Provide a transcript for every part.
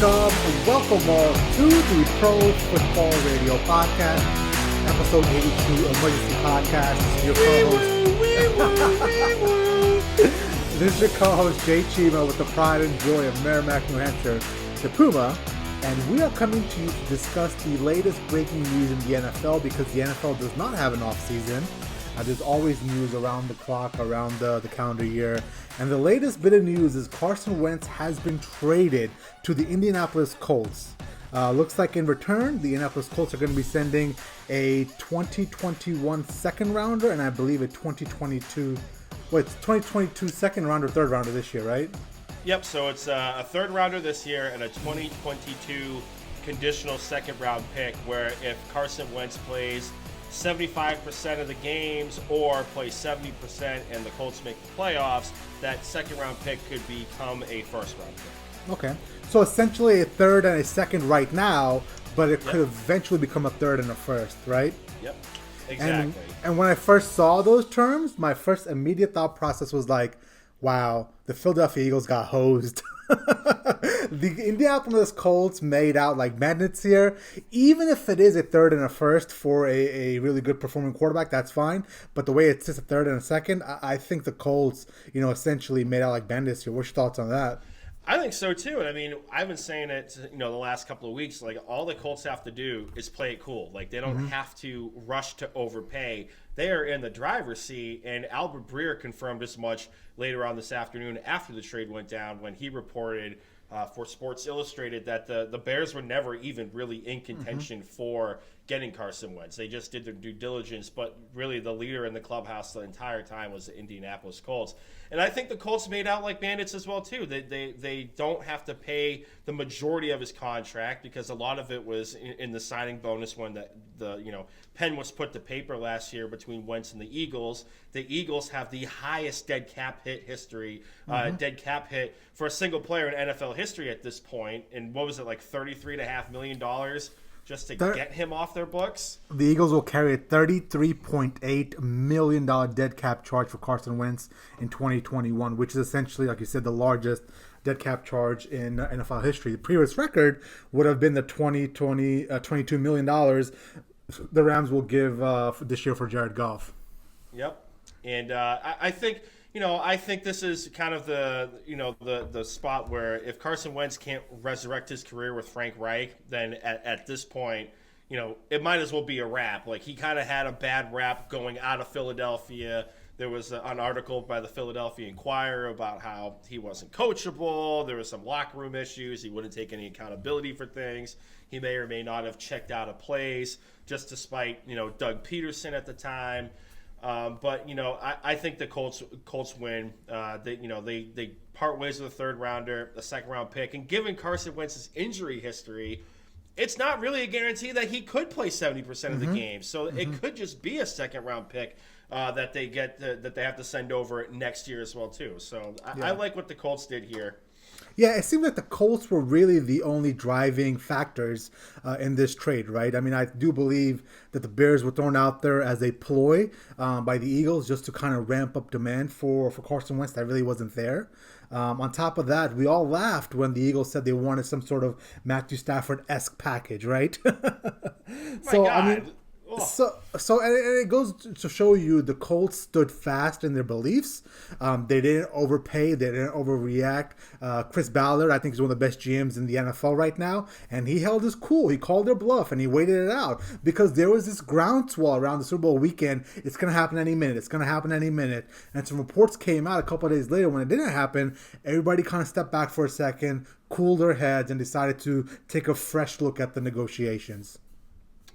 Welcome all to the Pro Football Radio Podcast, episode 82 Emergency Podcast. This is your co-host Jay Cheema with the pride and joy of Merrimack, New Hampshire, the Puma, and we are coming to you to discuss the latest breaking news in the NFL because the NFL does not have an offseason. There's always news around the clock, around the calendar year. And the latest bit of news is Carson Wentz has been traded to the Indianapolis Colts. Looks like in return, the Indianapolis Colts are going to be sending a 2021 second rounder and I believe a 2022 second rounder, third rounder this year, right? Yep, so it's a third rounder this year and a 2022 conditional second round pick where if Carson Wentz plays 75% of the games or play 70% and the Colts make the playoffs, that second round pick could become a first round pick. Okay. So essentially a third and a second right now, but it could eventually become a third and a first, right? Yep. Exactly. And when I first saw those terms, my first immediate thought process was like, wow, the Philadelphia Eagles got hosed. The Indianapolis Colts made out like bandits here. Even if it is a third and a first for a really good performing quarterback, that's fine. But the way it sits a third and a second, I think the Colts, essentially made out like bandits here. What's your thoughts on that? I think so too, and I mean, I've been saying it, the last couple of weeks. Like, all the Colts have to do is play it cool. Like, they don't have to rush to overpay. They are in the driver's seat, and Albert Breer confirmed as much later on this afternoon after the trade went down when he reported for Sports Illustrated that the Bears were never even really in contention for getting Carson Wentz. They just did their due diligence, but really the leader in the clubhouse the entire time was the Indianapolis Colts. And I think the Colts made out like bandits as well, too. They don't have to pay the majority of his contract because a lot of it was in the signing bonus when the pen was put to paper last year between Wentz and the Eagles. The Eagles have the highest dead cap hit history, dead cap hit for a single player in NFL history at this point. And what was it, like $33.5 million just to get him off their books? The Eagles will carry a $33.8 million dead cap charge for Carson Wentz in 2021, which is essentially, like you said, the largest dead cap charge in NFL history. The previous record would have been the $22 million the Rams will give this year for Jared Goff. Yep. And I think this is kind of the spot where if Carson Wentz can't resurrect his career with Frank Reich, then at this point, it might as well be a wrap. Like, he kind of had a bad rap going out of Philadelphia. There was an article by the Philadelphia Inquirer about how he wasn't coachable. There was some locker room issues. He wouldn't take any accountability for things. He may or may not have checked out of plays just despite, Doug Peterson at the time. But I think the Colts win. They part ways with a third rounder, a second round pick, and given Carson Wentz's injury history, it's not really a guarantee that he could play 70% of the game. So it could just be a second round pick that they get that they have to send over next year as well too. So I like what the Colts did here. Yeah, it seemed like the Colts were really the only driving factors in this trade, right? I mean, I do believe that the Bears were thrown out there as a ploy by the Eagles just to kind of ramp up demand for Carson Wentz that really wasn't there. On top of that, we all laughed when the Eagles said they wanted some sort of Matthew Stafford-esque package, right? So, I mean... So and it goes to show you the Colts stood fast in their beliefs. They didn't overpay. They didn't overreact. Chris Ballard, I think, is one of the best GMs in the NFL right now, and he held his cool. He called their bluff, and he waited it out because there was this groundswell around the Super Bowl weekend. It's going to happen any minute. It's going to happen any minute. And some reports came out a couple of days later when it didn't happen. Everybody kind of stepped back for a second, cooled their heads, and decided to take a fresh look at the negotiations.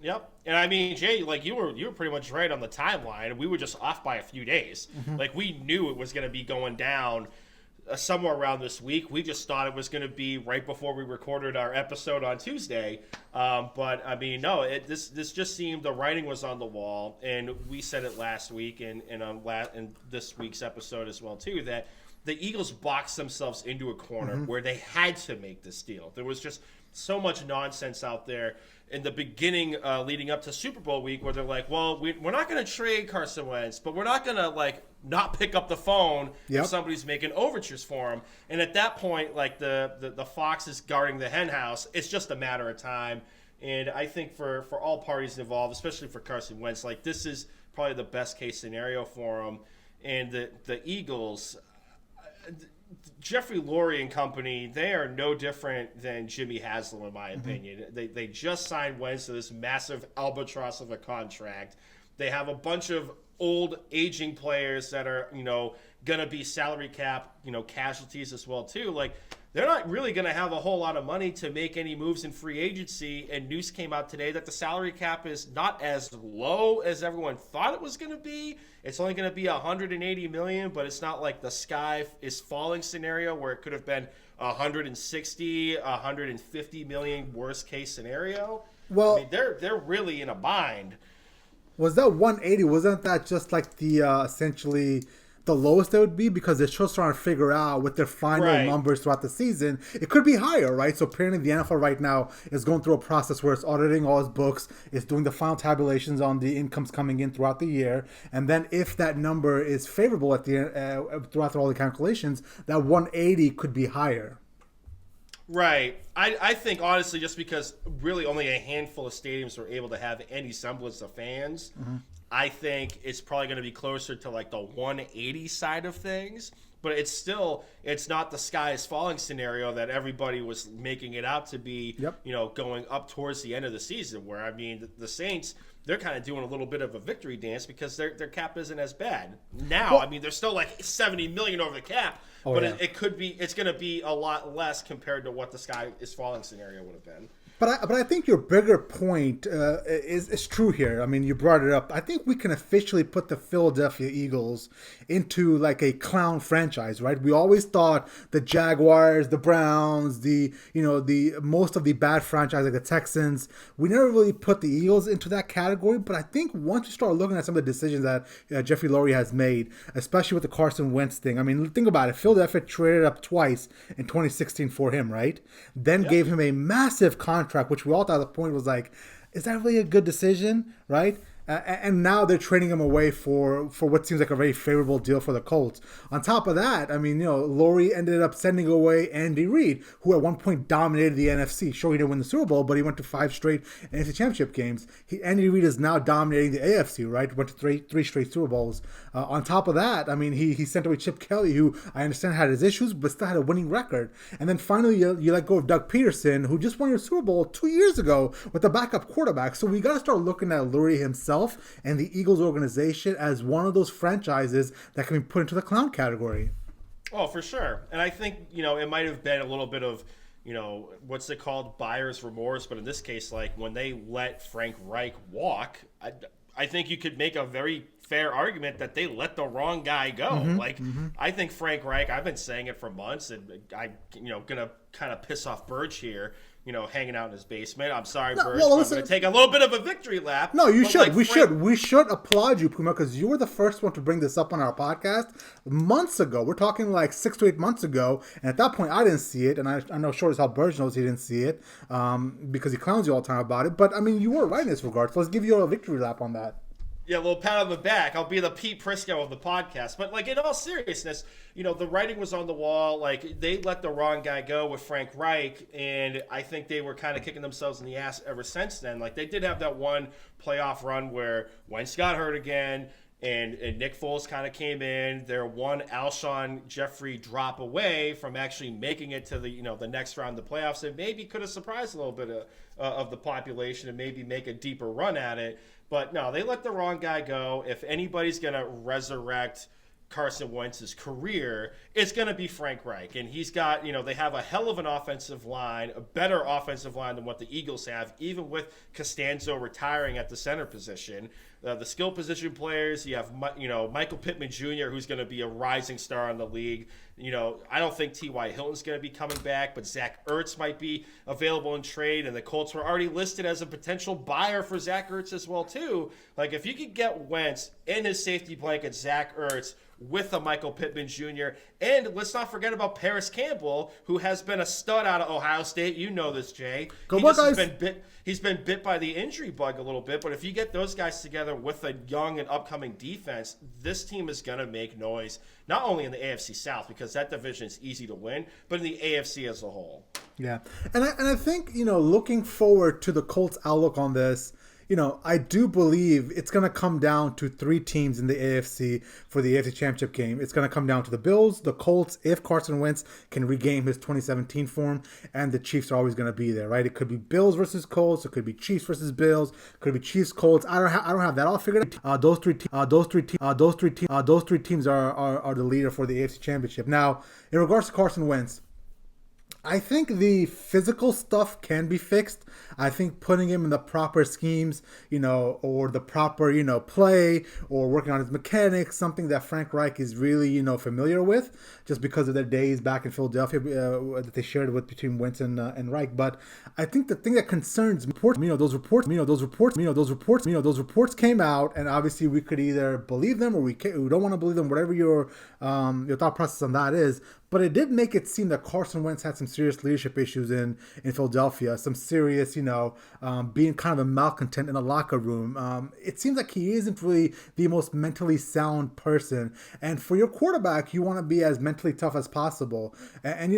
Yep. And I mean, Jay, like you were pretty much right on the timeline. We were just off by a few days. Like, we knew it was going to be going down somewhere around this week. We just thought it was going to be right before we recorded our episode on Tuesday. But I mean, no, this just seemed the writing was on the wall, and we said it last week and in this week's episode as well too, that the Eagles boxed themselves into a corner where they had to make this deal. There was just so much nonsense out there in the beginning leading up to Super Bowl week where they're like, well, we're not going to trade Carson Wentz, but we're not going to like not pick up the phone if somebody's making overtures for him. And at that point, like the fox is guarding the hen house. It's just a matter of time. And I think for all parties involved, especially for Carson Wentz, like this is probably the best case scenario for him. And the Eagles, Jeffrey Lurie and company, they are no different than Jimmy Haslam, in my opinion. They just signed Wentz to this massive albatross of a contract. They have a bunch of old, aging players that are, going to be salary cap, casualties as well, too. Like, they're not really going to have a whole lot of money to make any moves in free agency. And news came out today that the salary cap is not as low as everyone thought it was going to be. It's only going to be $180 million, but it's not like the sky is falling scenario where it could have been 160, 150 million worst case scenario. Well, I mean, they're really in a bind. Was that 180? Wasn't that just like the essentially the lowest they would be, because they're still trying to figure out with their final numbers throughout the season? It could be higher, right? So apparently the NFL right now is going through a process where it's auditing all its books, it's doing the final tabulations on the incomes coming in throughout the year, and then if that number is favorable at the throughout all the calculations, that 180 could be higher. Right. I think, honestly, just because really only a handful of stadiums were able to have any semblance of fans, I think it's probably going to be closer to like the 180 side of things. But it's not the sky is falling scenario that everybody was making it out to be, going up towards the end of the season, where, I mean, the Saints, they're kind of doing a little bit of a victory dance because their cap isn't as bad. Now, I mean, they're still like $70 million over the cap. But it's going to be a lot less compared to what the sky is falling scenario would have been. But I think your bigger point is true here. I mean, you brought it up. I think we can officially put the Philadelphia Eagles into like a clown franchise, right? We always thought the Jaguars, the Browns, the most of the bad franchises like the Texans, we never really put the Eagles into that category. But I think once you start looking at some of the decisions that Jeffrey Lurie has made, especially with the Carson Wentz thing, I mean, think about it. Philadelphia traded up twice in 2016 for him, right? Then gave him a massive contract, which we all thought at the point was like, is that really a good decision, right? And now they're trading him away for what seems like a very favorable deal for the Colts. On top of that, I mean, Lurie ended up sending away Andy Reid, who at one point dominated the NFC. Sure, he didn't win the Super Bowl, but he went to 5 straight NFC Championship games. Andy Reid is now dominating the AFC, right? Went to three straight Super Bowls. On top of that, I mean, he sent away Chip Kelly, who I understand had his issues, but still had a winning record. And then finally, you let go of Doug Peterson, who just won your Super Bowl 2 years ago with the backup quarterback. So we got to start looking at Lurie himself and the Eagles organization as one of those franchises that can be put into the clown category. Oh, for sure. And I think, it might have been a little bit of, what's it called? Buyer's remorse. But in this case, like when they let Frank Reich walk, I think you could make a very fair argument that they let the wrong guy go. I think Frank Reich, I've been saying it for months, and I'm, going to kind of piss off Burge here, hanging out in his basement. I'm sorry, Burge, but I'm going to take a little bit of a victory lap. No, you should. We should applaud you, Puma, because you were the first one to bring this up on our podcast months ago. We're talking like 6 to 8 months ago, and at that point, I didn't see it, and I know sure as hell Burge knows he didn't see it because he clowns you all the time about it. But, I mean, you were right in this regard, so let's give you a victory lap on that. Yeah, a little pat on the back. I'll be the Pete Prisco of the podcast. But, like, in all seriousness, the writing was on the wall. Like, they let the wrong guy go with Frank Reich, and I think they were kind of kicking themselves in the ass ever since then. Like, they did have that one playoff run where Wentz got hurt again, and Nick Foles kind of came in. They're one Alshon Jeffrey drop away from actually making it to the, the next round of the playoffs, and maybe could have surprised a little bit of the population and maybe make a deeper run at it. But no, they let the wrong guy go. If anybody's going to resurrect Carson Wentz's career, it's going to be Frank Reich. And he's got, they have a hell of an offensive line, a better offensive line than what the Eagles have, even with Costanzo retiring at the center position. The skill position players, you have, Michael Pittman Jr., who's going to be a rising star in the league. I don't think T.Y. Hilton's going to be coming back, but Zach Ertz might be available in trade, and the Colts were already listed as a potential buyer for Zach Ertz as well, too. Like, if you could get Wentz in his safety blanket, Zach Ertz, with a Michael Pittman Jr., and let's not forget about Paris Campbell, who has been a stud out of Ohio State. You know this, Jay. Go Buckeyes! He's been bit by the injury bug a little bit, but if you get those guys together with a young and upcoming defense, this team is going to make noise, not only in the AFC South, because that division is easy to win, but in the AFC as a whole. Yeah. And I think, looking forward to the Colts' outlook on this, I do believe it's going to come down to 3 teams in the AFC for the AFC Championship game. It's going to come down to the Bills, the Colts, if Carson Wentz can regain his 2017 form, and the Chiefs are always going to be there, right? It could be Bills versus Colts. It could be Chiefs versus Bills. It could be Chiefs, Colts. I don't have that all figured out. Those three teams are the leader for the AFC Championship. Now, in regards to Carson Wentz, I think the physical stuff can be fixed. I think putting him in the proper schemes, or the proper, play, or working on his mechanics, something that Frank Reich is really, familiar with, just because of their days back in Philadelphia that they shared between Wentz and Reich. But I think the thing that concerns me, those reports came out, and obviously we could either believe them or we don't want to believe them, whatever your thought process on that is. But it did make it seem that Carson Wentz had some serious leadership issues in Philadelphia, some serious, being kind of a malcontent in the locker room. It seems like he isn't really the most mentally sound person. And for your quarterback, you want to be as mentally tough as possible. And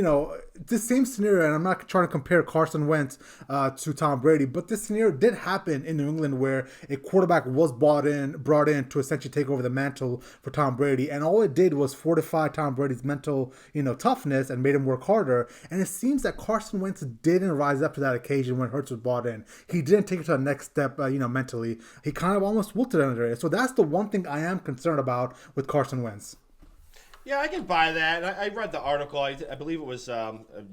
this same scenario, and I'm not trying to compare Carson Wentz to Tom Brady, but this scenario did happen in New England where a quarterback was brought in to essentially take over the mantle for Tom Brady. And all it did was fortify Tom Brady's mental, toughness and made him work harder. And it seems that Carson Wentz didn't rise up to that occasion when Hurts was brought in. He didn't take it to the next step, mentally. He kind of almost wilted under it. So that's the one thing I am concerned about with Carson Wentz. Yeah, I can buy that. I read the article. I believe it was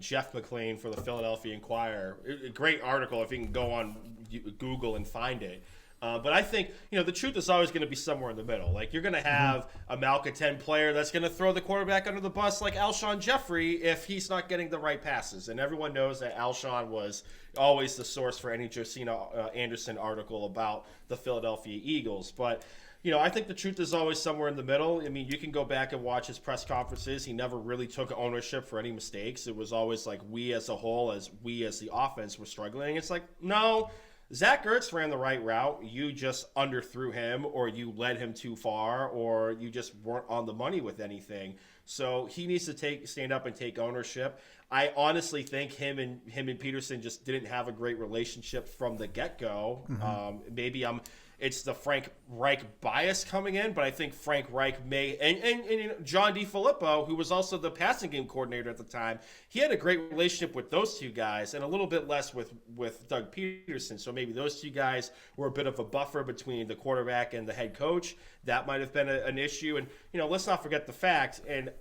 Jeff McLean for the Philadelphia Inquirer. A great article if you can go on Google and find it. But I think, the truth is always going to be somewhere in the middle. Like, you're going to have a malcontent player that's going to throw the quarterback under the bus like Alshon Jeffrey if he's not getting the right passes. And everyone knows that Alshon was always the source for any Josina Anderson article about the Philadelphia Eagles. But, I think the truth is always somewhere in the middle. I mean, you can go back and watch his press conferences. He never really took ownership for any mistakes. It was always like we as a whole, we as the offense were struggling. It's like, no. Zach Ertz ran the right route. You just underthrew him, or you led him too far, or you just weren't on the money with anything. So he needs to stand up and take ownership. I honestly think him and Peterson just didn't have a great relationship from the get-go. Maybe it's the Frank Reich bias coming in, but I think Frank Reich may and John DeFilippo, who was also the passing game coordinator at the time, he had a great relationship with those two guys and a little bit less with Doug Peterson. So maybe those two guys were a bit of a buffer between the quarterback and the head coach. That might have been an issue. And let's not forget the fact, and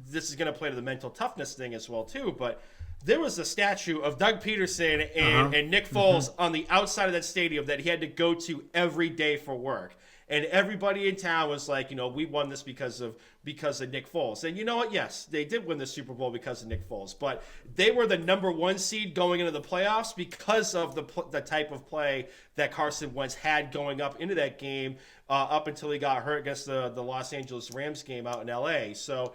this is going to play to the mental toughness thing as well too, but there was a statue of Doug Peterson and Nick Foles on the outside of that stadium that he had to go to every day for work. And everybody in town was like, we won this because of Nick Foles. And you know what? Yes, they did win the Super Bowl because of Nick Foles. But they were the number 1 seed going into the playoffs because of the type of play that Carson Wentz had going up into that game up until he got hurt against the Los Angeles Rams game out in L.A. So,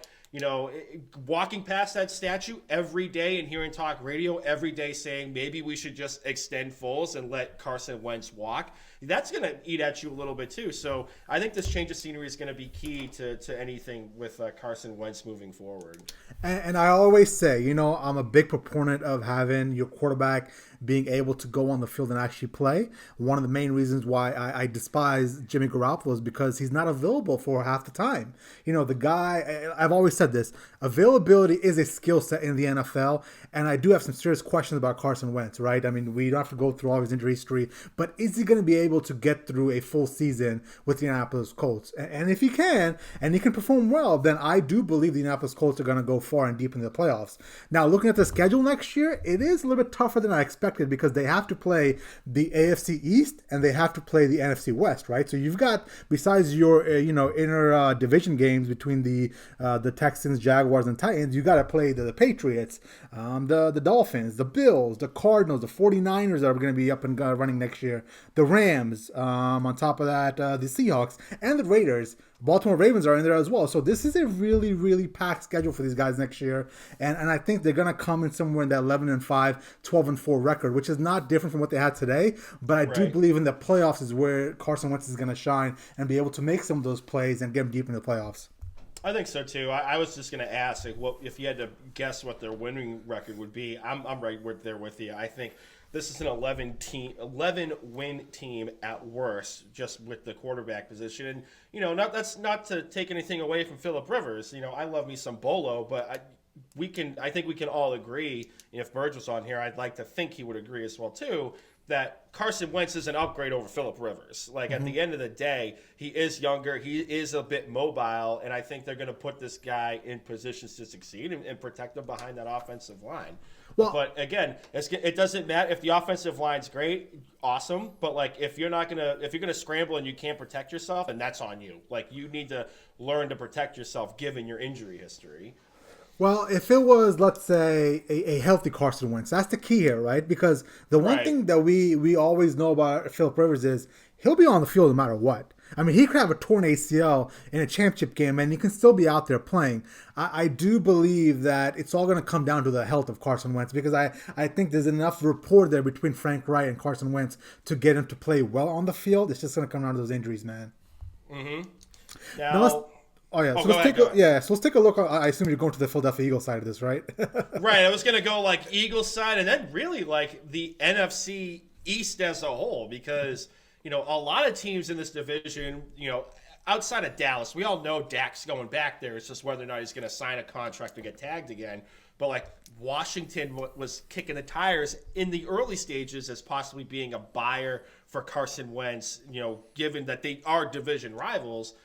walking past that statue every day and hearing talk radio every day saying maybe we should just extend Foles and let Carson Wentz walk, that's going to eat at you a little bit too. So I think this change of scenery is going to be key to anything with Carson Wentz moving forward. And I always say, I'm a big proponent of having your quarterback being able to go on the field and actually play. One of the main reasons why I despise Jimmy Garoppolo is because he's not available for half the time. The guy, I've always said this, availability is a skill set in the NFL, and I do have some serious questions about Carson Wentz, right? I mean, we don't have to go through all his injury history, but is he going to be able to get through a full season with the Indianapolis Colts? And if he can, and he can perform well, then I do believe the Indianapolis Colts are going to go far and deep in the playoffs. Now, looking at the schedule next year, it is a little bit tougher than I expected. expected because they have to play the AFC East and they have to play the NFC West, right? So you've got, besides your inner division games between the Texans, Jaguars, and Titans, you got to play the Patriots, the Dolphins, the Bills, the Cardinals, the 49ers that are going to be up and running next year, the Rams, on top of that, the Seahawks, and the Raiders. Baltimore Ravens are in there as well. So this is a really, really packed schedule for these guys next year. And I think they're going to come in somewhere in that 11-5, 12-4 record, which is not different from what they had today. But I do believe in the playoffs is where Carson Wentz is going to shine and be able to make some of those plays and get them deep in the playoffs. I think so too. I was just going to ask, like, what if you had to guess what their winning record would be? I'm right there with you. I think this is an 11-win team at worst, just with the quarterback position. And that's not to take anything away from Phillip Rivers. I love me some Bolo, but I think we can all agree. If Burge was on here, I'd like to think he would agree as well too, that Carson Wentz is an upgrade over Phillip Rivers. Like, at the end of the day, he is younger, he is a bit mobile, and I think they're going to put this guy in positions to succeed and protect him behind that offensive line. Well, but again, it doesn't matter if the offensive line's great, awesome. But like, if you're gonna scramble and you can't protect yourself, and that's on you. Like, you need to learn to protect yourself given your injury history. Well, if it was, let's say, a healthy Carson Wentz, that's the key here, right? Because the one thing that we always know about Phillip Rivers is he'll be on the field no matter what. I mean, he could have a torn ACL in a championship game, and he can still be out there playing. I do believe that it's all going to come down to the health of Carson Wentz, because I think there's enough rapport there between Frank Wright and Carson Wentz to get him to play well on the field. It's just going to come down to those injuries, man. Mm-hmm. So let's take a look. I assume you're going to the Philadelphia Eagles side of this, right? Right. I was going to go like Eagles side, and then really like the NFC East as a whole, because a lot of teams in this division, outside of Dallas, we all know Dak's going back there. It's just whether or not he's going to sign a contract or get tagged again. But like Washington was kicking the tires in the early stages as possibly being a buyer for Carson Wentz, given that they are division rivals.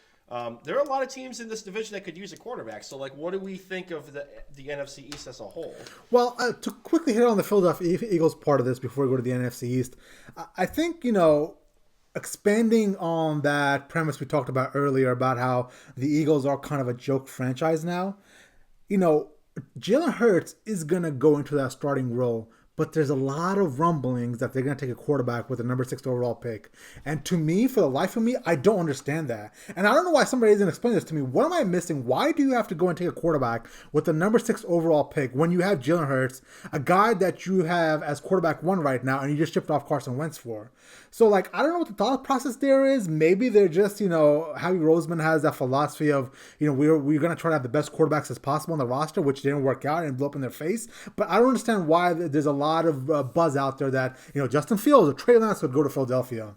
There are a lot of teams in this division that could use a quarterback. So, like, what do we think of the NFC East as a whole? Well, to quickly hit on the Philadelphia Eagles part of this before we go to the NFC East, I think, expanding on that premise we talked about earlier about how the Eagles are kind of a joke franchise now, Jalen Hurts is going to go into that starting role, but there's a lot of rumblings that they're going to take a quarterback with a number 6 overall pick. And to me, for the life of me, I don't understand that. And I don't know why somebody isn't explaining this to me. What am I missing? Why do you have to go and take a quarterback with the number 6 overall pick when you have Jalen Hurts, a guy that you have as quarterback 1 right now, and you just shipped off Carson Wentz for? So, like, I don't know what the thought process there is. Maybe they're just, Howie Roseman has that philosophy of, we're going to try to have the best quarterbacks as possible on the roster, which didn't work out and blew up in their face. But I don't understand why there's a lot of buzz out there that, Justin Fields or Trey Lance would go to Philadelphia.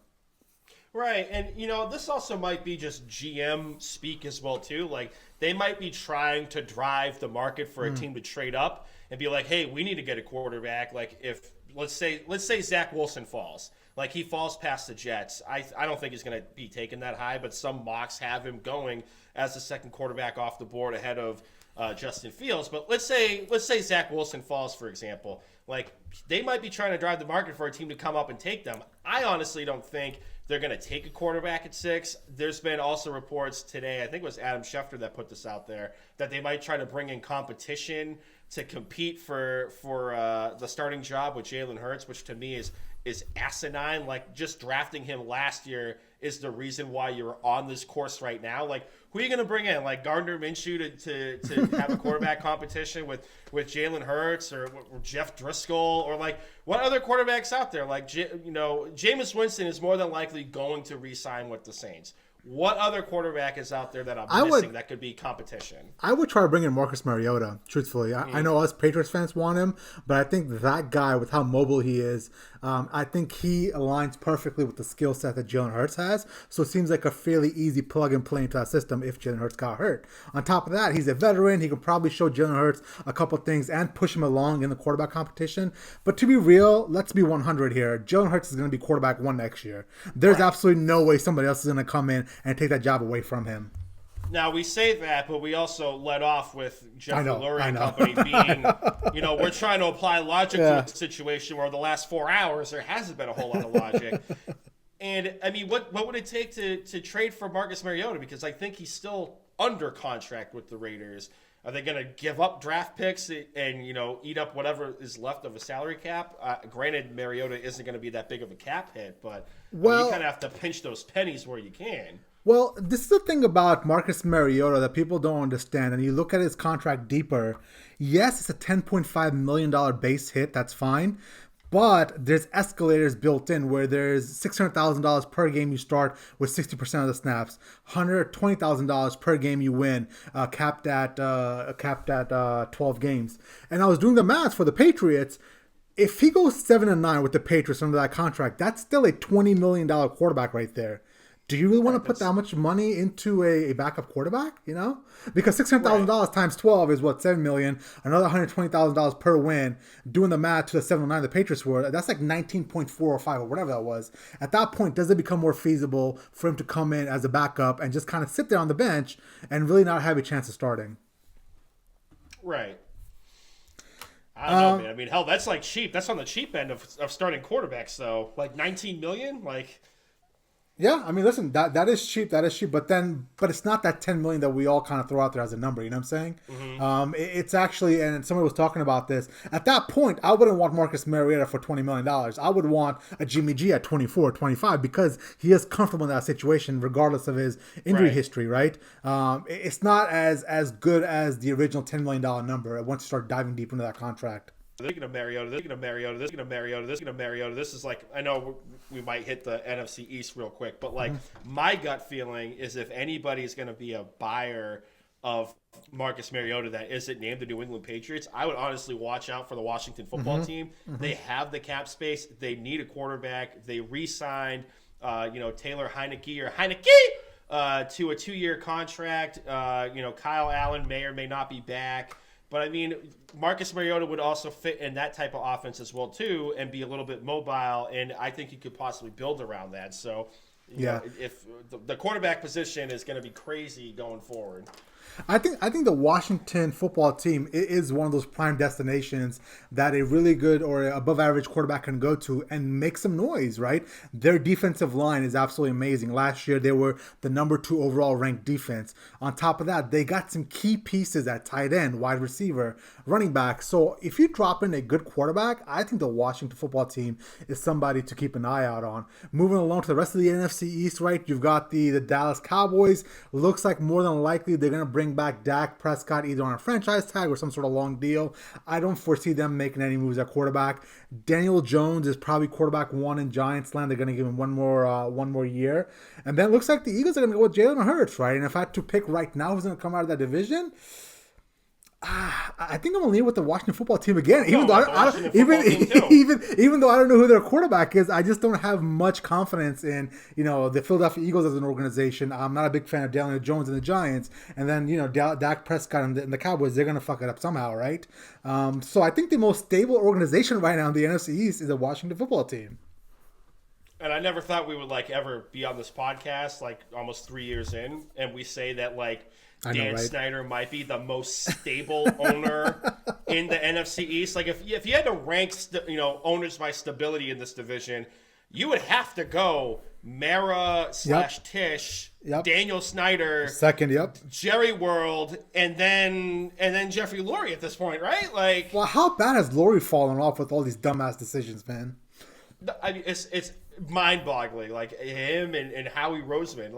Right. And, this also might be just GM speak as well, too. Like, they might be trying to drive the market for a team to trade up and be like, hey, we need to get a quarterback. Like, if, let's say Zach Wilson falls. Like, he falls past the Jets. I don't think he's going to be taken that high, but some mocks have him going as the second quarterback off the board ahead of Justin Fields. But let's say Zach Wilson falls, for example. Like, they might be trying to drive the market for a team to come up and take them. I honestly don't think they're going to take a quarterback at 6. There's been also reports today, I think it was Adam Schefter that put this out there, that they might try to bring in competition to compete for the starting job with Jalen Hurts, which to me is asinine. Like, just drafting him last year is the reason why you're on this course right now. Like, who are you going to bring in? Like, Gardner Minshew to have a quarterback competition with Jalen Hurts or Jeff Driscoll? Or, like, what other quarterbacks out there? Like, Jameis Winston is more than likely going to re-sign with the Saints. What other quarterback is out there that I'm missing that could be competition? I would try to bring in Marcus Mariota, truthfully. I know us Patriots fans want him, but I think that guy, with how mobile he is, I think he aligns perfectly with the skill set that Jalen Hurts has. So it seems like a fairly easy plug and play into that system if Jalen Hurts got hurt. On top of that, he's a veteran. He can probably show Jalen Hurts a couple things and push him along in the quarterback competition. But to be real, let's be 100 here. Jalen Hurts is going to be quarterback 1 next year. There's absolutely no way somebody else is going to come in and take that job away from him. Now we say that, but we also let off with Jeffrey Lurie and know. company being, we're trying to apply logic to a situation where the last 4 hours there hasn't been a whole lot of logic. And I mean, what would it take to trade for Marcus Mariota? Because I think he's still under contract with the Raiders. Are they going to give up draft picks and eat up whatever is left of a salary cap? Granted, Mariota isn't going to be that big of a cap hit, but you kind of have to pinch those pennies where you can. Well, this is the thing about Marcus Mariota that people don't understand. And you look at his contract deeper. Yes, it's a $10.5 million base hit. That's fine. But there's escalators built in where there's $600,000 per game you start with 60% of the snaps, $120,000 per game you win, capped at 12 games. And I was doing the math for the Patriots. If he goes 7-9 with the Patriots under that contract, that's still a $20 million quarterback right there. Do you really want to put that much money into a backup quarterback? Because $600,000 times 12 is what, $7 million. Another $120,000 per win. Doing the math to the 7-9 the Patriots were, that's like 19.4 or 5 or whatever that was. At that point, does it become more feasible for him to come in as a backup and just kind of sit there on the bench and really not have a chance of starting? Right. I don't know, man. I mean, hell, that's like cheap. That's on the cheap end of starting quarterbacks, though. Like $19 million, like. Yeah, I mean, listen, that is cheap, but it's not that $10 million that we all kind of throw out there as a number, you know what I'm saying? Mm-hmm. It's actually, and somebody was talking about this, at that point, I wouldn't want Marcus Mariota for $20 million. I would want a Jimmy G at 24, 25, because he is comfortable in that situation, regardless of his injury history, right? It's not as good as the original $10 million number once you start diving deep into that contract. This is like, I know we might hit the NFC East real quick, but like my gut feeling is if anybody's going to be a buyer of Marcus Mariota that isn't named the New England Patriots, I would honestly watch out for the Washington football team. They have the cap space. They need a quarterback. They re-signed, Taylor Heineke to a 2-year contract. Kyle Allen may or may not be back. But, I mean, Marcus Mariota would also fit in that type of offense as well, too, and be a little bit mobile, and I think you could possibly build around that. So, if the quarterback position is going to be crazy going forward. I think the Washington football team is one of those prime destinations that a really good or above average quarterback can go to and make some noise, right? Their defensive line is absolutely amazing. Last year, they were the number 2 overall ranked defense. On top of that, they got some key pieces at tight end, wide receiver, running back. So if you drop in a good quarterback, I think the Washington football team is somebody to keep an eye out on. Moving along to the rest of the NFC East, right? You've got the Dallas Cowboys. Looks like more than likely they're going to bring back Dak Prescott either on a franchise tag or some sort of long deal. I don't foresee them making any moves at quarterback. Daniel Jones is probably quarterback 1 in Giants land. They're going to give him one more year. And then it looks like the Eagles are going to go with Jalen Hurts, right? And if I had to pick right now who's going to come out of that division, I think I'm gonna lean with the Washington football team again. Even though I don't know who their quarterback is, I just don't have much confidence in the Philadelphia Eagles as an organization. I'm not a big fan of Daniel Jones and the Giants, and then Dak Prescott and the Cowboys. They're gonna fuck it up somehow, right? So I think the most stable organization right now in the NFC East is the Washington football team. And I never thought we would ever be on this podcast almost 3 years in, and we say that Dan Snyder might be the most stable owner in the NFC East. If you had to rank owners by stability in this division, you would have to go Mara / Tish, Daniel Snyder, second, Jerry World, and then Jeffrey Lurie at this point, right? Well, how bad has Lurie fallen off with all these dumbass decisions, man? I mean, it's mind-boggling, him and Howie Roseman.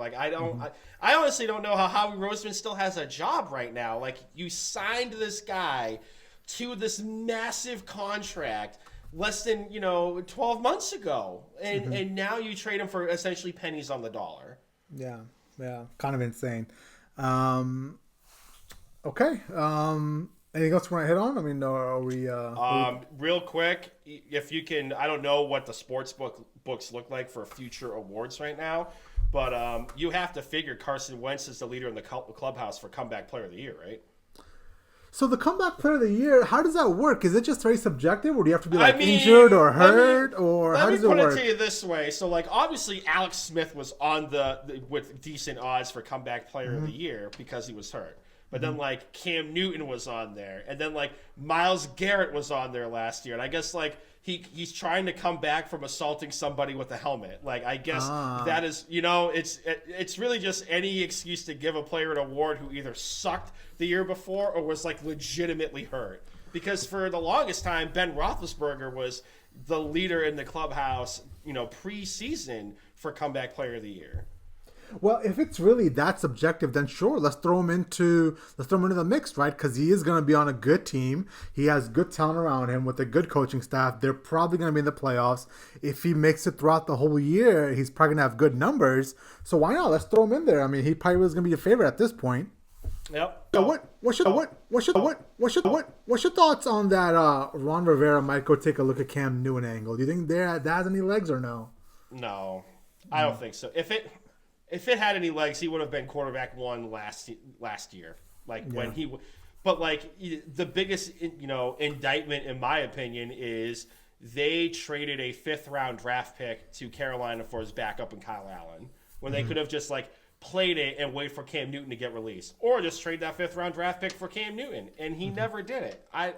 I honestly don't know how Howie Roseman still has a job right now. You signed this guy to this massive contract less than 12 months ago, and now you trade him for essentially pennies on the dollar. Yeah, kind of insane. Okay. Anything else we want to hit on? I mean, are we... real quick, if you can... I don't know what the sports books look like for future awards right now, but you have to figure Carson Wentz is the leader in the clubhouse for comeback player of the year, right? So the comeback player of the year, how does that work? Is it just very subjective, or do you have to be injured or hurt, or how does it work? Let me put it to you this way: so like obviously Alex Smith was on with decent odds for comeback player of the year because he was hurt. But then like Cam Newton was on there, and then like Myles Garrett was on there last year, and I guess like he's trying to come back from assaulting somebody with a helmet. Like I guess that is, it's really just any excuse to give a player an award who either sucked the year before or was like legitimately hurt. Because for the longest time, Ben Roethlisberger was the leader in the clubhouse, pre-season for comeback player of the year. Well, if it's really that subjective, then sure, let's throw him into the mix, right? Because he is going to be on a good team. He has good talent around him with a good coaching staff. They're probably going to be in the playoffs. If he makes it throughout the whole year, he's probably going to have good numbers. So why not? Let's throw him in there. I mean, he probably was going to be a favorite at this point. Yep. So what's your thoughts on that? Ron Rivera might go take a look at Cam Newton angle. Do you think that has any legs or no? No, I don't think so. If it had any legs, he would have been quarterback one last year. But like the biggest indictment in my opinion is they traded a 5th round draft pick to Carolina for his backup in Kyle Allen when they could have just like played it and wait for Cam Newton to get released, or just trade that 5th round draft pick for Cam Newton, and he never did it. I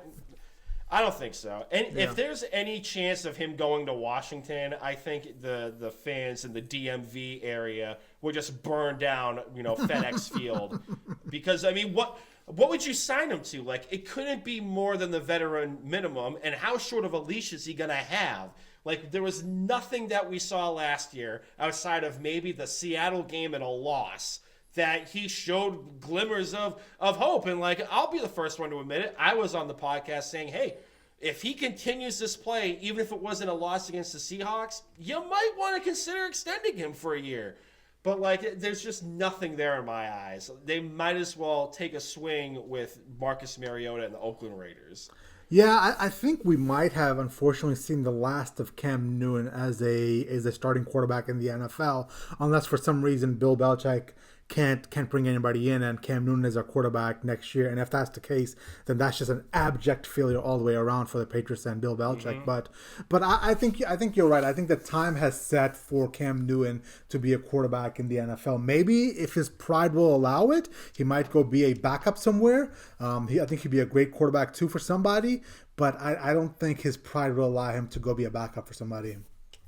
don't think so. And if there's any chance of him going to Washington, I think the fans in the DMV area would just burn down, FedEx Field. Because, I mean, what would you sign him to? Like, it couldn't be more than the veteran minimum. And how short of a leash is he going to have? Like, there was nothing that we saw last year outside of maybe the Seattle game and a loss that he showed glimmers of hope. And, like, I'll be the first one to admit it. I was on the podcast saying, hey, if he continues this play, even if it wasn't a loss against the Seahawks, you might want to consider extending him for a year. But, like, there's just nothing there in my eyes. They might as well take a swing with Marcus Mariota and the Oakland Raiders. Yeah, I think we might have, unfortunately, seen the last of Cam Newton as a starting quarterback in the NFL, unless for some reason Bill Belichick can't bring anybody in and Cam Newton is our quarterback next year. And if that's the case, then that's just an abject failure all the way around for the Patriots and Bill Belichick. But I think you're right. I think the time has set for Cam Newton to be a quarterback in the NFL. Maybe if his pride will allow it, he might go be a backup somewhere. I think he'd be a great quarterback too for somebody, but I don't think his pride will allow him to go be a backup for somebody.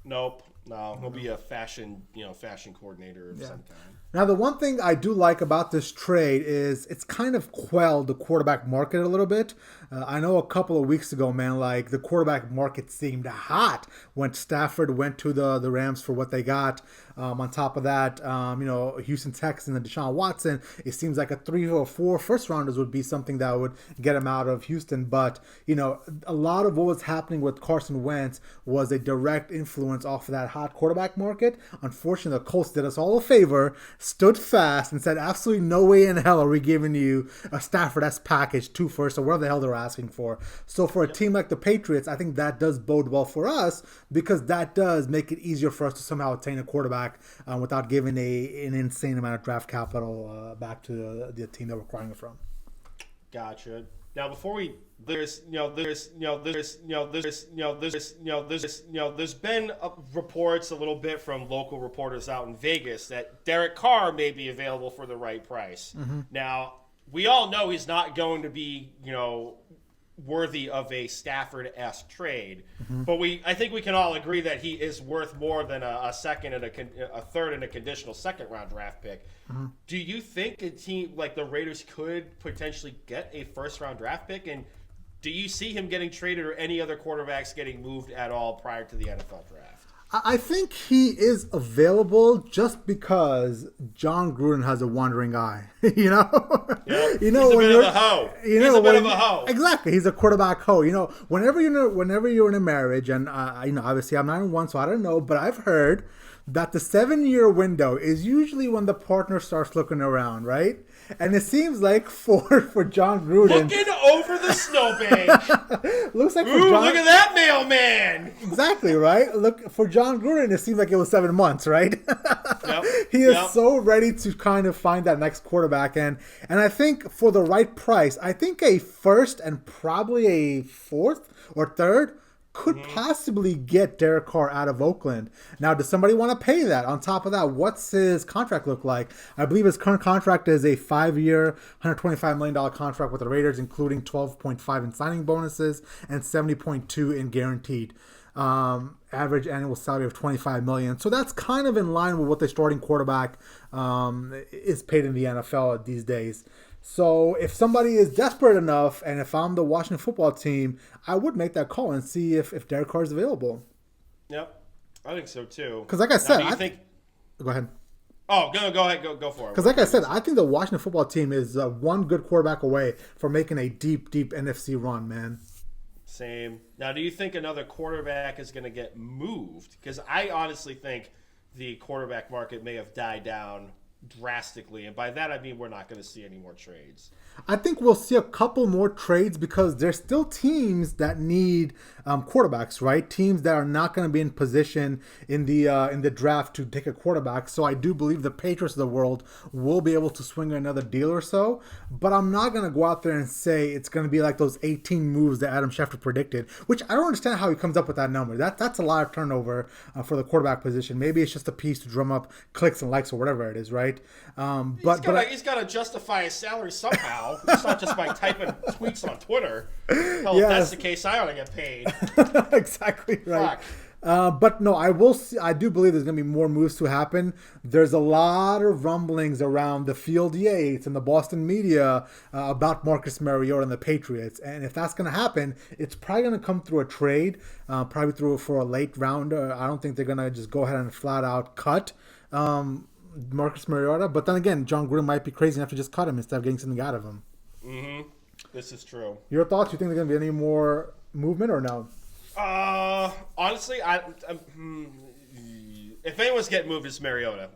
Nope. No, he'll be a fashion coordinator of some kind. Now, the one thing I do like about this trade is it's kind of quelled the quarterback market a little bit. I know a couple of weeks ago, man, like the quarterback market seemed hot when Stafford went to the Rams for what they got. On top of that, Houston Texans and Deshaun Watson, it seems like a 3 or 4 first rounders would be something that would get him out of Houston. But, a lot of what was happening with Carson Wentz was a direct influence off of that hot quarterback market. Unfortunately, the Colts did us all a favor, stood fast, and said, absolutely no way in hell are we giving you a Stafford-esque package, 2 firsts, or whatever the hell they're asking for. So for a team like the Patriots, I think that does bode well for us because that does make it easier for us to somehow attain a quarterback without giving an insane amount of draft capital back to the team that we're acquiring it from. Gotcha. Now, before we there's been reports a little bit from local reporters out in Vegas that Derek Carr may be available for the right price. Now, we all know he's not going to be worthy of a Stafford-esque trade, but I think we can all agree that he is worth more than a second and a third and a conditional second-round draft pick. Do you think a team like the Raiders could potentially get a first-round draft pick, and do you see him getting traded or any other quarterbacks getting moved at all prior to the NFL draft? I think he is available just because John Gruden has a wandering eye. Yep. He's a bit of a hoe. He's a bit of a hoe. Exactly. He's a quarterback hoe. Whenever you're in a marriage, and obviously I'm not in one, so I don't know, but I've heard that the 7-year window is usually when the partner starts looking around, right? And it seems like for John Gruden, looking over the snowbank. looks like Ooh, look at that mailman. Exactly, right? Look, for John Gruden, it seems like it was 7 months, right? Yep. He is so ready to kind of find that next quarterback. And I think for the right price, I think a first and probably a fourth or third could possibly get Derek Carr out of Oakland. Now, does somebody want to pay that? On top of that, what's his contract look like? I believe his current contract is a 5-year, $125 million contract with the Raiders, including 12.5 in signing bonuses and 70.2 in guaranteed. Average annual salary of $25 million. So that's kind of in line with what the starting quarterback is paid in the NFL these days. So if somebody is desperate enough, and if I'm the Washington football team, I would make that call and see if Derek Carr is available. Yep, I think so too. Because like I said, go ahead. Oh, go ahead, go for it. Because like I said, I think the Washington football team is one good quarterback away from making a deep NFC run, man. Same. Now, do you think another quarterback is going to get moved? Because I honestly think the quarterback market may have died down drastically, and by that I mean we're not going to see any more trades. I think we'll see a couple more trades because there's still teams that need quarterbacks, right? Teams that are not going to be in position in the draft to take a quarterback. So I do believe the Patriots of the world will be able to swing another deal or so. But I'm not going to go out there and say it's going to be like those 18 moves that Adam Schefter predicted, which I don't understand how he comes up with that number. That's a lot of turnover for the quarterback position. Maybe it's just a piece to drum up clicks and likes or whatever it is, right? He's got to justify his salary somehow. It's not just by typing tweets on Twitter. Hell, yes. If that's the case, I ought to get paid. Exactly right. But no, I do believe there's going to be more moves to happen. There's a lot of rumblings around the Field Yates and the Boston media about Marcus Mariota and the Patriots. And if that's going to happen, it's probably going to come through a trade, probably through for a late rounder. I don't think they're going to just go ahead and flat out cut Marcus Mariota. But then again, John Gruden might be crazy enough to just cut him instead of getting something out of him. Mm-hmm. This is true. Your thoughts? You think there's going to be any more movement or no? Honestly, if anyone's getting moved, it's Mariota.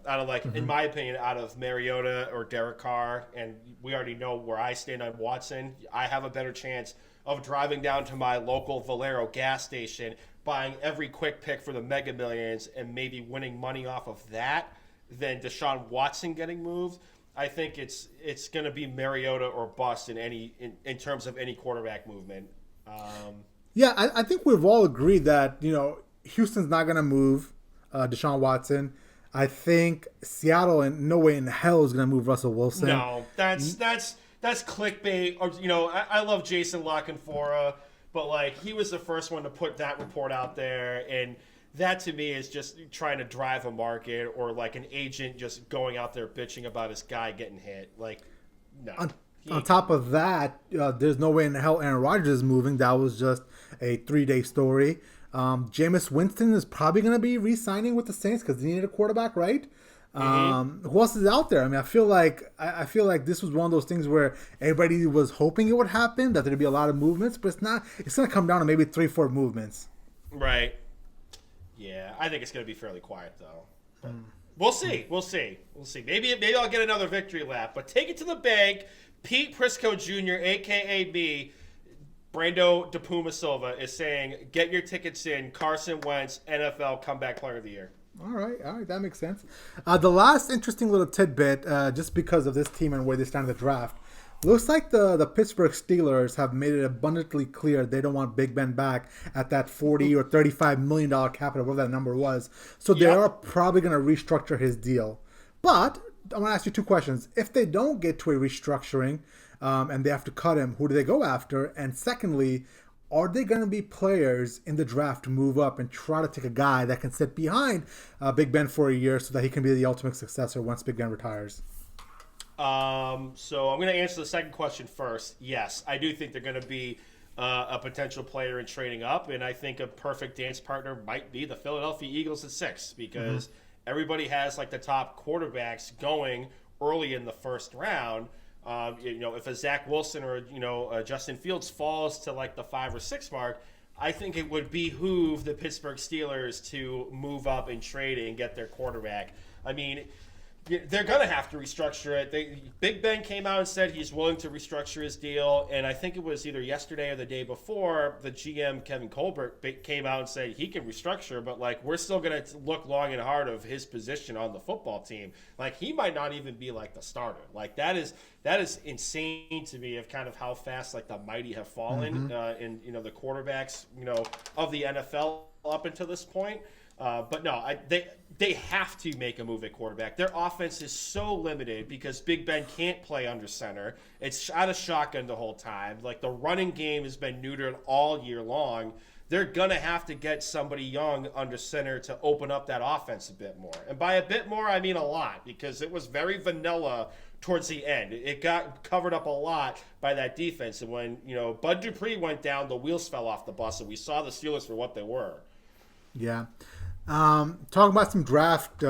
In my opinion, out of Mariota or Derek Carr, and we already know where I stand on Watson. I have a better chance of driving down to my local Valero gas station, buying every quick pick for the Mega Millions, and maybe winning money off of that than Deshaun Watson getting moved. I think it's going to be Mariota or bust in terms of any quarterback movement. Yeah, I think we've all agreed that, Houston's not going to move Deshaun Watson. I think Seattle in no way in hell is going to move Russell Wilson. No, that's clickbait. Or, I love Jason La Canfora, but he was the first one to put that report out there, and that to me is just trying to drive a market, or an agent just going out there bitching about his guy getting hit. No. On top of that, there's no way in hell Aaron Rodgers is moving. That was just a 3-day story. Jameis Winston is probably going to be re-signing with the Saints because they needed a quarterback, right? Mm-hmm. Who else is out there? I mean, I feel like this was one of those things where everybody was hoping it would happen, that there'd be a lot of movements, but it's not. It's going to come down to maybe 3-4 movements. Right. Yeah, I think it's going to be fairly quiet though. But we'll see. We'll see. Maybe I'll get another victory lap, but take it to the bank. Pete Prisco Jr., a.k.a. me, Brando de Puma Silva, is saying, get your tickets in. Carson Wentz, NFL Comeback Player of the Year. All right, that makes sense. The last interesting little tidbit, just because of this team and where they stand in the draft, looks like the Pittsburgh Steelers have made it abundantly clear they don't want Big Ben back at that $40 or $35 million cap, whatever that number was. So they are probably going to restructure his deal. But I want to ask you 2 questions. If they don't get to a restructuring and they have to cut him, who do they go after? And secondly, are they going to be players in the draft to move up and try to take a guy that can sit behind Big Ben for a year so that he can be the ultimate successor once Big Ben retires? So I'm going to answer the second question first. Yes, I do think they're going to be a potential player in trading up, and I think a perfect dance partner might be the Philadelphia Eagles at 6 because everybody has the top quarterbacks going early in the first round. If a Zach Wilson or Justin Fields falls to the 5 or 6 mark, I think it would behoove the Pittsburgh Steelers to move up and trade and get their quarterback. I mean, they're going to have to restructure it. Big Ben came out and said he's willing to restructure his deal, and I think it was either yesterday or the day before, the GM, Kevin Colbert, came out and said he can restructure, but, like, we're still going to look long and hard of his position on the football team. Like, he might not even be, like, the starter. Like, that is insane to me of kind of how fast, like, the mighty have fallen in, the quarterbacks, of the NFL up until this point. But no, they have to make a move at quarterback. Their offense is so limited because Big Ben can't play under center. It's out of shotgun the whole time. Like, the running game has been neutered all year long. They're going to have to get somebody young under center to open up that offense a bit more. And by a bit more, I mean a lot, because it was very vanilla towards the end. It got covered up a lot by that defense. And when, Bud Dupree went down, the wheels fell off the bus, and we saw the Steelers for what they were. Yeah. Talking about some draft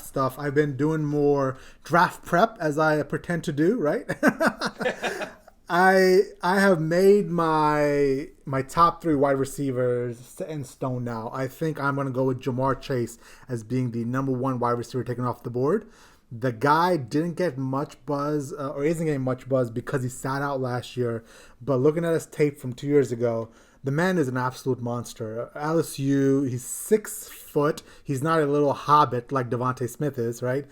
stuff. I've been doing more draft prep, as I pretend to do, right? I have made my top 3 wide receivers set in stone now. I think I'm going to go with Jamar Chase as being the number 1 wide receiver taken off the board. The guy didn't get much buzz, or isn't getting much buzz because he sat out last year. But looking at his tape from 2 years ago, the man is an absolute monster. LSU, he's 6 foot. He's not a little hobbit like Devontae Smith is, right?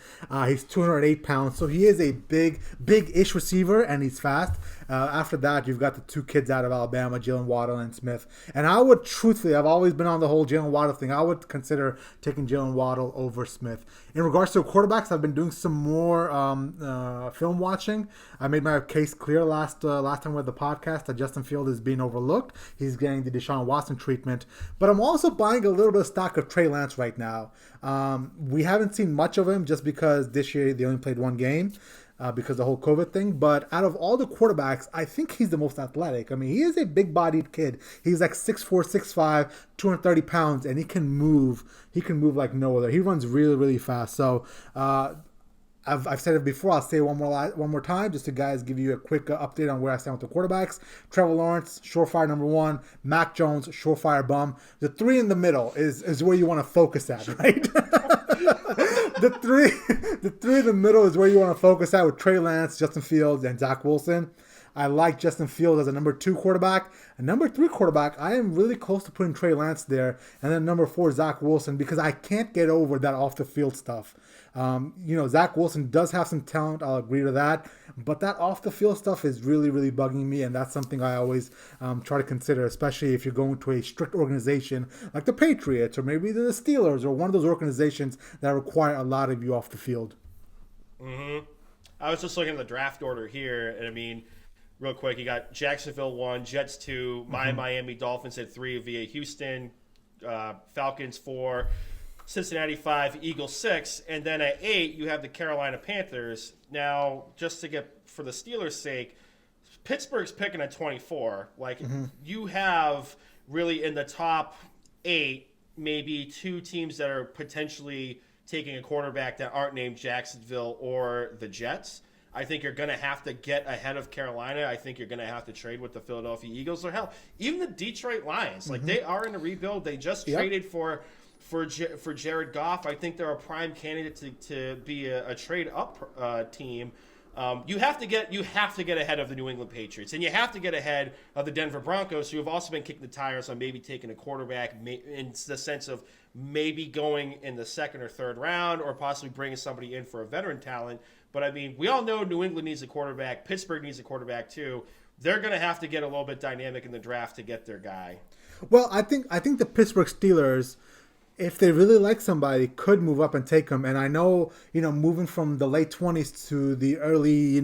He's 208 pounds, so he is a big-ish receiver, and he's fast. After that, you've got the 2 kids out of Alabama, Jalen Waddle and Smith. And I would, truthfully, I've always been on the whole Jalen Waddle thing. I would consider taking Jalen Waddle over Smith. In regards to quarterbacks, I've been doing some more film watching. I made my case clear last time with the podcast that Justin Fields is being overlooked. He's getting the Deshaun Watson treatment. But I'm also buying a little bit of stock of Trey Lance right now. We haven't seen much of him just because this year they only played 1 game because of the whole COVID thing. But out of all the quarterbacks, I think he's the most athletic. I mean, he is a big-bodied kid. He's like 6'4", 6'5", 230 pounds, and he can move. He can move like no other. He runs really, really fast. So I've said it before. I'll say it one more time, just to guys give you a quick update on where I stand with the quarterbacks. Trevor Lawrence, surefire number 1. Mac Jones, surefire bum. The 3 in the middle is where you want to focus at, right? the three in the middle is where you want to focus at with Trey Lance, Justin Fields, and Zach Wilson. I like Justin Fields as a number 2 quarterback. A number 3 quarterback, I am really close to putting Trey Lance there. And then number 4, Zach Wilson, because I can't get over that off-the-field stuff. Zach Wilson does have some talent. I'll agree to that. But that off-the-field stuff is really, really bugging me. And that's something I always try to consider, especially if you're going to a strict organization like the Patriots or maybe the Steelers or one of those organizations that require a lot of you off the field. Mm-hmm. I was just looking at the draft order here, and I mean, real quick, you got Jacksonville 1, Jets 2, Miami Dolphins at 3 via Houston, Falcons 4, Cincinnati 5, Eagles 6, and then at 8 you have the Carolina Panthers. Now, just to get for the Steelers' sake, Pittsburgh's picking at 24. Like, you have really in the top 8 maybe 2 teams that are potentially taking a quarterback that aren't named Jacksonville or the Jets. I think you're going to have to get ahead of Carolina. I think you're going to have to trade with the Philadelphia Eagles, or hell, even the Detroit Lions. Like, they are in a rebuild. They just traded for Jared Goff. I think they're a prime candidate to be a trade up team. You have to get ahead of the New England Patriots, and you have to get ahead of the Denver Broncos, who have also been kicking the tires on maybe taking a quarterback in the sense of maybe going in the 2nd or 3rd round, or possibly bringing somebody in for a veteran talent. But I mean, we all know New England needs a quarterback. Pittsburgh needs a quarterback too. They're going to have to get a little bit dynamic in the draft to get their guy. Well, I think the Pittsburgh Steelers, if they really like somebody, could move up and take them. And I know, moving from the late 20s to the early,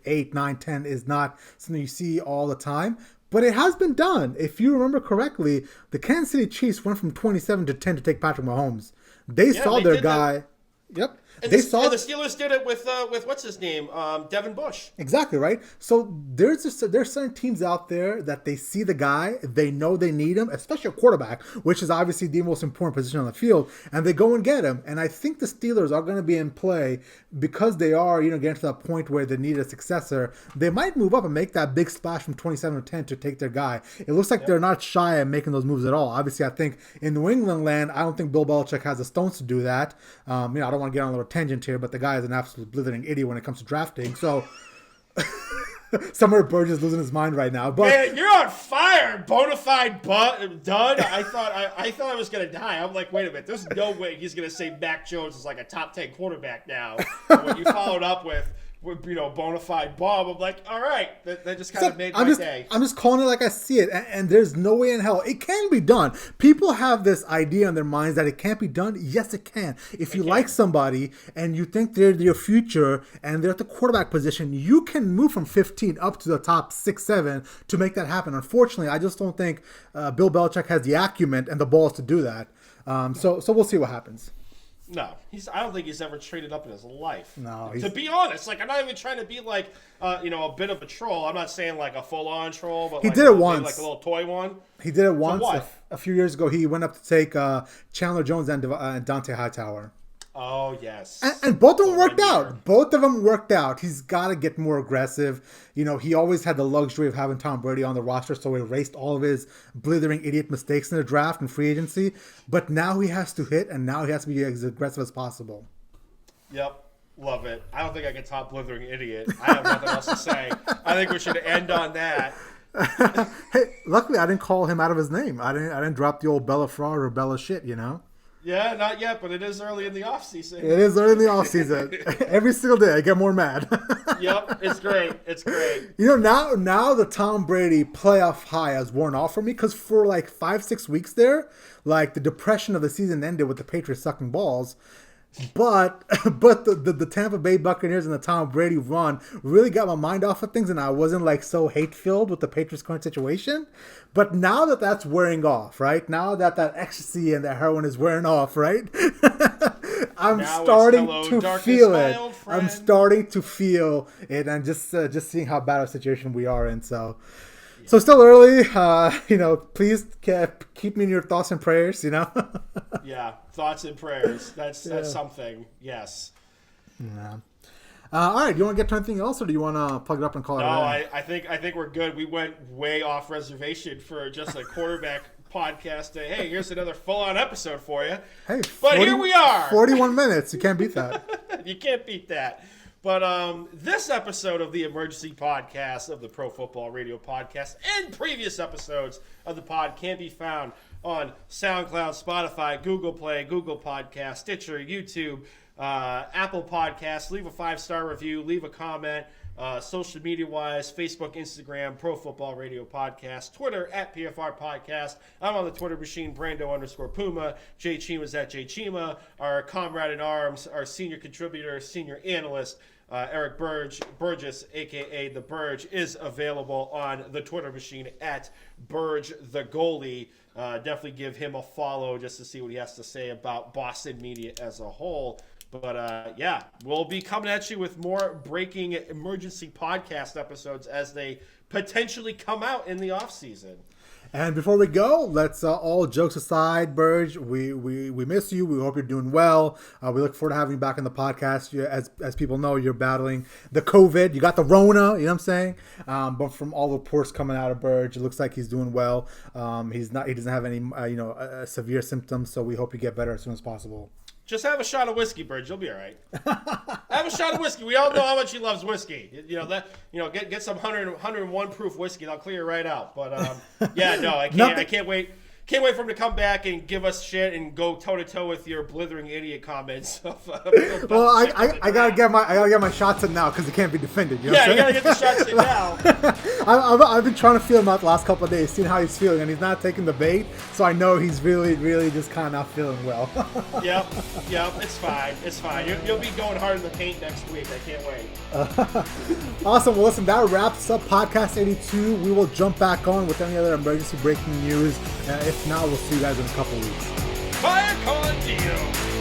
8, 9, 10 is not something you see all the time. But it has been done. If you remember correctly, the Kansas City Chiefs went from 27 to 10 to take Patrick Mahomes. They saw their guy. Yep. And the Steelers did it with what's his name, Devin Bush. Exactly, right? So there's certain teams out there that they see the guy, they know they need him, especially a quarterback, which is obviously the most important position on the field, and they go and get him. And I think the Steelers are going to be in play because they are, getting to that point where they need a successor. They might move up and make that big splash from 27-10 to take their guy. It looks like they're not shy at making those moves at all. Obviously, I think in New England land, I don't think Bill Belichick has the stones to do that. I don't want to get on a little tangent here, but the guy is an absolute blithering idiot when it comes to drafting. So somewhere Burge is losing his mind right now. But man, you're on fire, bonafide dud. I thought I was gonna die. I'm like, wait a minute, there's no way he's gonna say Mac Jones is like a top 10 quarterback now. And when you followed up with bona fide Bob, I'm like, all right, that just kind of made my day. I'm just calling it like I see it, and there's no way in hell it can be done. People have this idea in their minds that it can't be done. Yes, it can. If you like somebody and you think they're your future and they're at the quarterback position, you can move from 15 up to the top 6, 7 to make that happen. Unfortunately, I just don't think Bill Belichick has the acumen and the balls to do that. So we'll see what happens. No, I don't think he's ever traded up in his life. No, to be honest, like I'm not even trying to be like, a bit of a troll. I'm not saying like a full-on troll, but he did it once, like a little toy one. He did it once a few years ago. He went up to take Chandler Jones and Dante Hightower. Oh yes, and both of them worked out. Both of them worked out. He's got to get more aggressive. He always had the luxury of having Tom Brady on the roster, so he erased all of his blithering idiot mistakes in the draft and free agency. But now he has to hit, and now he has to be as aggressive as possible. Yep, love it. I don't think I can top blithering idiot. I have nothing else to say. I think we should end on that. Hey, luckily I didn't call him out of his name. I didn't drop the old Bella fraud or Bella shit. Yeah, not yet, but it is early in the offseason. It is early in the offseason. Every single day I get more mad. Yep, it's great. It's great. Now the Tom Brady playoff high has worn off for me because for like 5-6 weeks there, like the depression of the season ended with the Patriots sucking balls. But the Tampa Bay Buccaneers and the Tom Brady run really got my mind off of things, and I wasn't like so hate-filled with the Patriots' current situation. But now that that's wearing off, right? Now that ecstasy and that heroin is wearing off, right? I'm starting to feel it. I'm starting to feel it, and just seeing how bad a situation we are in. So still early. Please keep me in your thoughts and prayers. Yeah, thoughts and prayers. That's something. Yes. Yeah. All right. Do you want to get to anything else, or do you want to plug it up and call it? No, I think we're good. We went way off reservation for just a quarterback podcast. Hey, here's another full-on episode for you. Hey, but here we are. 41 minutes. You can't beat that. You can't beat that. But this episode of the Emergency Podcast of the Pro Football Radio Podcast and previous episodes of the pod can be found on SoundCloud, Spotify, Google Play, Google Podcast, Stitcher, YouTube, Apple Podcasts. Leave a 5-star review. Leave a comment. Social media-wise, Facebook, Instagram, Pro Football Radio Podcast, Twitter at PFR Podcast. I'm on the Twitter machine, Brando_Puma. Jay Cheema's at Jay Cheema. Our comrade in arms, our senior contributor, senior analyst, Eric Burgess, a.k.a. The Burge, is available on the Twitter machine at Burge the Goalie. Definitely give him a follow just to see what he has to say about Boston media as a whole. But, we'll be coming at you with more breaking emergency podcast episodes as they potentially come out in the offseason. And before we go, let's all jokes aside, Burge, we miss you. We hope you're doing well. We look forward to having you back on the podcast. As people know, you're battling the COVID. You got the Rona, you know what I'm saying? But from all the reports coming out of Burge, it looks like he's doing well. He doesn't have any severe symptoms, so we hope you get better as soon as possible. Just have a shot of whiskey, Burge. You'll be all right. Have a shot of whiskey. We all know how much he loves whiskey. Get some 101 proof whiskey. That'll clear you right out. But I can't. I can't wait. Can't wait for him to come back and give us shit and go toe to toe with your blithering idiot comments. Well, I gotta get my shots in now because it can't be defended. You gotta get the shots in now. I've been trying to feel him out the last couple of days, seeing how he's feeling, and he's not taking the bait. So I know he's really, really just kind of not feeling well. Yep, it's fine. It's fine. You'll be going hard in the paint next week. I can't wait. Awesome. Well, listen, that wraps up Podcast 82. We will jump back on with any other emergency breaking news. If not, we'll see you guys in a couple of weeks. Fire con deal.